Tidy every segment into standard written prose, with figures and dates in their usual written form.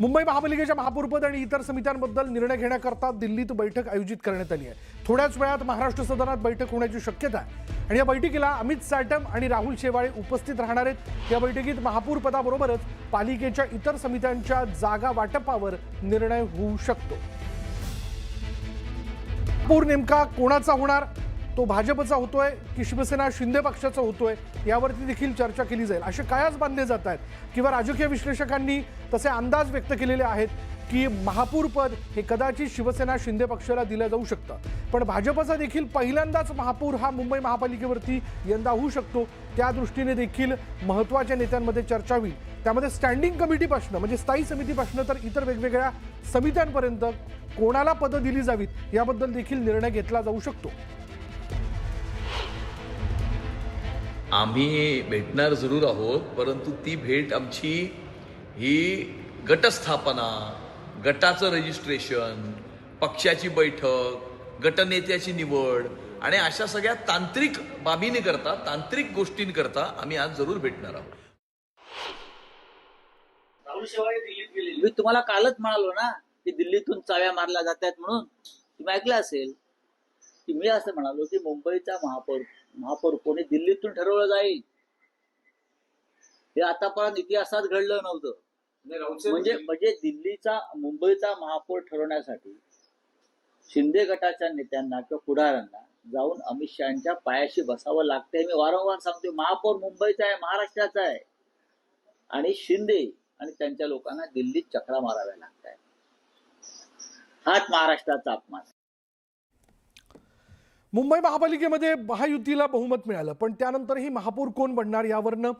मुंबई महापालिकेच्या महापौरपद आणि इतर समित्यांबद्दल निर्णय घेण्याकरता दिल्लीत बैठक आयोजित करण्यात आली आहे. थोड्याच वेळात महाराष्ट्र सदनात बैठक होण्याची शक्यता आहे आणि या बैठकीला अमित साटम आणि राहुल शेवाळे उपस्थित राहणार आहेत. या बैठकीत महापौरपदाबरोबरच पालिकेच्या इतर समित्यांच्या जागा वाटपावर निर्णय होऊ शकतो. महापौर नेमका कोणाचा होणार, तो भाजपचा होतोय की शिवसेना शिंदे पक्षाचा होतोय, यावरती देखील चर्चा केली जाईल. असे कयास बांधले जात आहेत किंवा राजकीय विश्लेषकांनी तसे अंदाज व्यक्त केलेले आहेत की महापौर पद हे कदाचित शिवसेना शिंदे पक्षाला दिलं जाऊ शकतं. पण भाजपचा देखील पहिल्यांदाच महापौर हा मुंबई महापालिकेवरती यंदा होऊ शकतो. त्या दृष्टीने देखील महत्त्वाच्या नेत्यांमध्ये चर्चा होईल. त्यामध्ये स्टँडिंग कमिटीपासून म्हणजे स्थायी समितीपासून तर इतर वेगवेगळ्या समित्यांपर्यंत कोणाला पदं दिली जावीत याबद्दल देखील निर्णय घेतला जाऊ शकतो. आम्ही भेटणार जरूर आहोत, परंतु ती भेट आमची ही गटस्थापना, गटाचं रजिस्ट्रेशन, पक्षाची बैठक, गटनेत्याची निवड आणि अशा सगळ्या तांत्रिक बाबींकरता, तांत्रिक गोष्टींकरता आम्ही आज जरूर भेटणार आहोत. राहुल शेवाळे दिल्लीत गेलेले. मी तुम्हाला कालच म्हणालो ना की दिल्लीतून चाव्या मारल्या जातात म्हणून. तुम्ही ऐकलं असेल की मी असं म्हणालो की मुंबईचा महापौर कोणी दिल्लीतून ठरवलं जाईल. हे आतापर्यंत इतिहासात घडलं नव्हतं. म्हणजे दिल्लीचा मुंबईचा महापौर ठरवण्यासाठी शिंदे गटाच्या नेत्यांना किंवा पुढाऱ्यांना जाऊन अमित शहाच्या पायाशी बसावं लागतंय. मी वारंवार सांगतोय, महापौर मुंबईचा आहे, महाराष्ट्राचा आहे आणि शिंदे आणि त्यांच्या लोकांना दिल्लीत चक्रा माराव्या लागत आहेत. हाच महाराष्ट्राचा अपमान. मुंबई महापालिकेमध्ये महायुतीला बहुमत मिळालं, पण त्यानंतरही महापौर कोण बनणार यावरनं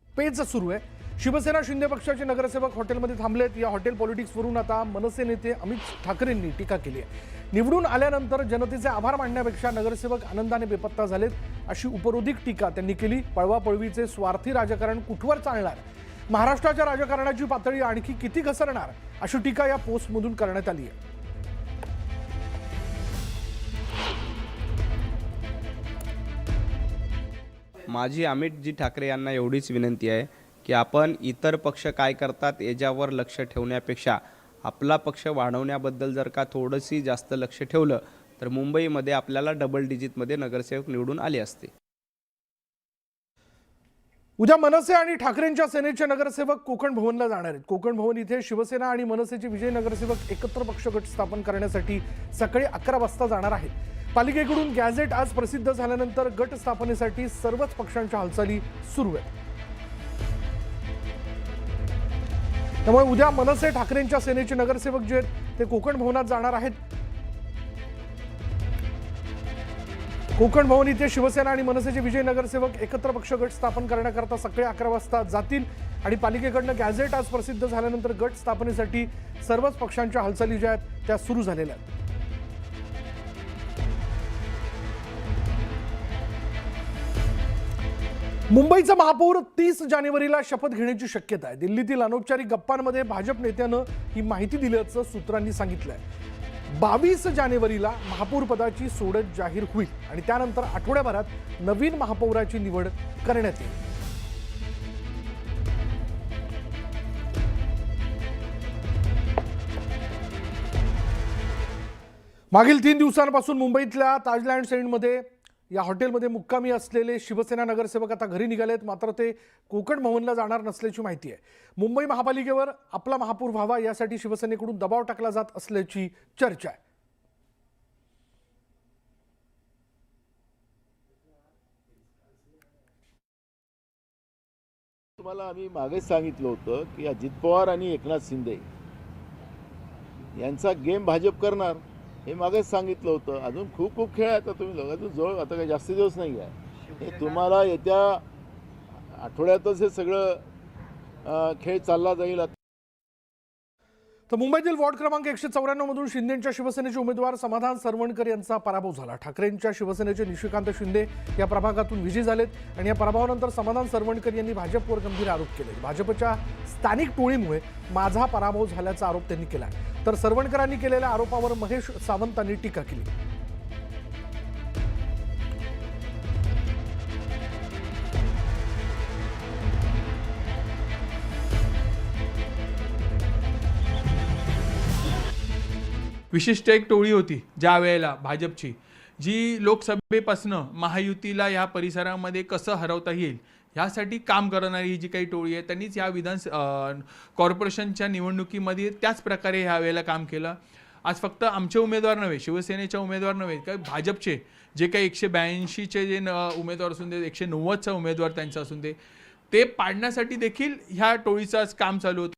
पेच सुरू आहे. शिवसेना शिंदे पक्षाचे नगरसेवक हॉटेलमध्ये थांबलेत. या हॉटेल पॉलिटिक्सवरून आता मनसे नेते अमित ठाकरेंनी टीका केली आहे. निवडून आल्यानंतर जनतेचे आभार मानण्यापेक्षा नगरसेवक आनंदाने बेपत्ता झालेत, अशी उपरोधिक टीका त्यांनी केली. पळवापळवीचे स्वार्थी राजकारण कुठवर चालणार, महाराष्ट्राच्या राजकारणाची पातळी आणखी किती घसरणार, अशी टीका या पोस्टमधून करण्यात आली आहे. माझी अमितजी ठाकरे यांना एवढीच विनंती आहे की आपण इतर पक्ष काय करतात याच्यावर लक्ष ठेवण्यापेक्षा आपला पक्ष वाढवण्याबद्दल जर का थोडंशी जास्त लक्ष ठेवलं तर मुंबईमध्ये आपल्याला डबल डिजिटमध्ये नगरसेवक निवडून आले असते. उद्या मनसे आणि ठाकरेंच्या सेनेचे नगरसेवक कोकण भवनला जाणार आहेत. कोकण भवन इथे शिवसेना आणि मनसेचे विजयी नगरसेवक एकत्र पक्ष गट स्थापन करण्यासाठी सकाळी 11 वाजता जाणार आहेत. पालिकेकडून गॅझेट आज प्रसिद्ध झाल्यानंतर गट स्थापनेसाठी सर्वच पक्षांच्या हालचाली सुरू आहेत. त्यामुळे उद्या मनसे ठाकरेंच्या सेनेचे नगरसेवक जे आहेत ते कोकण भवनात जाणार आहेत. कोकण भवन इथे शिवसेना आणि मनसेचे विजयी नगरसेवक एकत्र पक्ष गट स्थापन करण्याकरता सकाळी 11 वाजता जातील आणि पालिकेकडनं गॅझेट आज प्रसिद्ध झाल्यानंतर गट स्थापनेसाठी सर्वच पक्षांच्या हालचाली ज्या आहेत त्या सुरू झालेल्या आहेत. मुंबईचा महापौर 30 जानेवारीला शपथ घेण्याची शक्यता आहे. दिल्लीतील अनौपचारिक गप्पांमध्ये भाजप नेत्यानं ही माहिती दिल्याचं सूत्रांनी सांगितलंय. 22 जानेवारीला महापौर पदाची सोडत जाहीर होईल आणि त्यानंतर आठवड्याभरात नवीन महापौराची निवड करण्यात येईल. मागील 3 दिवसांपासून मुंबईतल्या ताजलँड सेंडमध्ये या हॉटेलमध्ये मुक्कामी असलेले शिवसेना नगरसेवक आता घरी निघालेत. मात्र ते कोकण भवनला जाणार नसल्याची माहिती आहे. मुंबई महापालिकेवर आपला महापौर व्हावा यासाठी शिवसेनेकडून दबाव टाकला जात असल्याची चर्चा आहे. तुम्हाला आम्ही मागेच सांगितलं होतं की अजित पवार आणि एकनाथ शिंदे यांचा गेम भाजप करणार, हे मागेच सांगितलं होतं. अजून खूप खेळ आहे. आता तुम्ही अजून जवळ आता काही जास्त दिवस नाही आहे. हे तुम्हाला येत्या आठवड्यातच हे सगळं खेळ चालला जाईल. तर मुंबईतील वॉर्ड क्रमांक 194 मधून शिंदेच्या शिवसेनेचे उमेदवार समाधान सरवणकर यांचा पराभव झाला. ठाकरेंच्या शिवसेनेचे निशिकांत शिंदे या प्रभागातून विजयी झालेत आणि या पराभवानंतर समाधान सरवणकर यांनी भाजपवर गंभीर आरोप केले. भाजपच्या स्थानिक टोळीमुळे माझा पराभव झाल्याचा आरोप त्यांनी केला. तर सरवणकरांनी केलेल्या आरोपावर महेश सावंतांनी टीका केली. विशिष्ट एक टोळी होती ज्या वेळेला भाजपची, जी लोकसभेपासनं महायुतीला या परिसरामध्ये कसं हरवता येईल ह्यासाठी काम करणारी ही जी काही टोळी आहे त्यांनीच या कॉर्पोरेशनच्या निवडणुकीमध्ये त्याच प्रकारे ह्या वेळेला काम केलं. आज फक्त आमचे उमेदवार नव्हे, शिवसेनेचे उमेदवार नव्हे, काही भाजपचे जे काही 182चे जे उमेदवार असून दे, 190चा उमेदवार त्यांचा असून दे, ते पाडण्यासाठी देखील ह्या टोळीचं काम चालू होतं.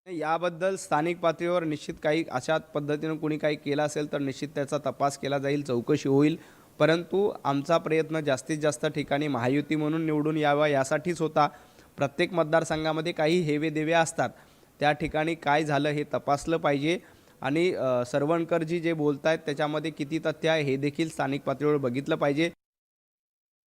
याबद्दल स्थानिक पातळीवर निश्चित काही अशा पद्धतीनं कोणी काही केलं असेल तर निश्चित त्याचा तपास केला जाईल, चौकशी होईल. परंतु आमचा प्रयत्न जास्तीत जास्त ठिकाणी महायुती म्हणून निवडून यावा यासाठीच होता. प्रत्येक मतदारसंघामध्ये काही हेवेदेवे असतात, त्या ठिकाणी काय झालं हे तपासलं पाहिजे आणि सरवणकरजी जे बोलत आहेत त्याच्यामध्ये किती तथ्य आहे हे देखील स्थानिक पातळीवर बघितलं पाहिजे.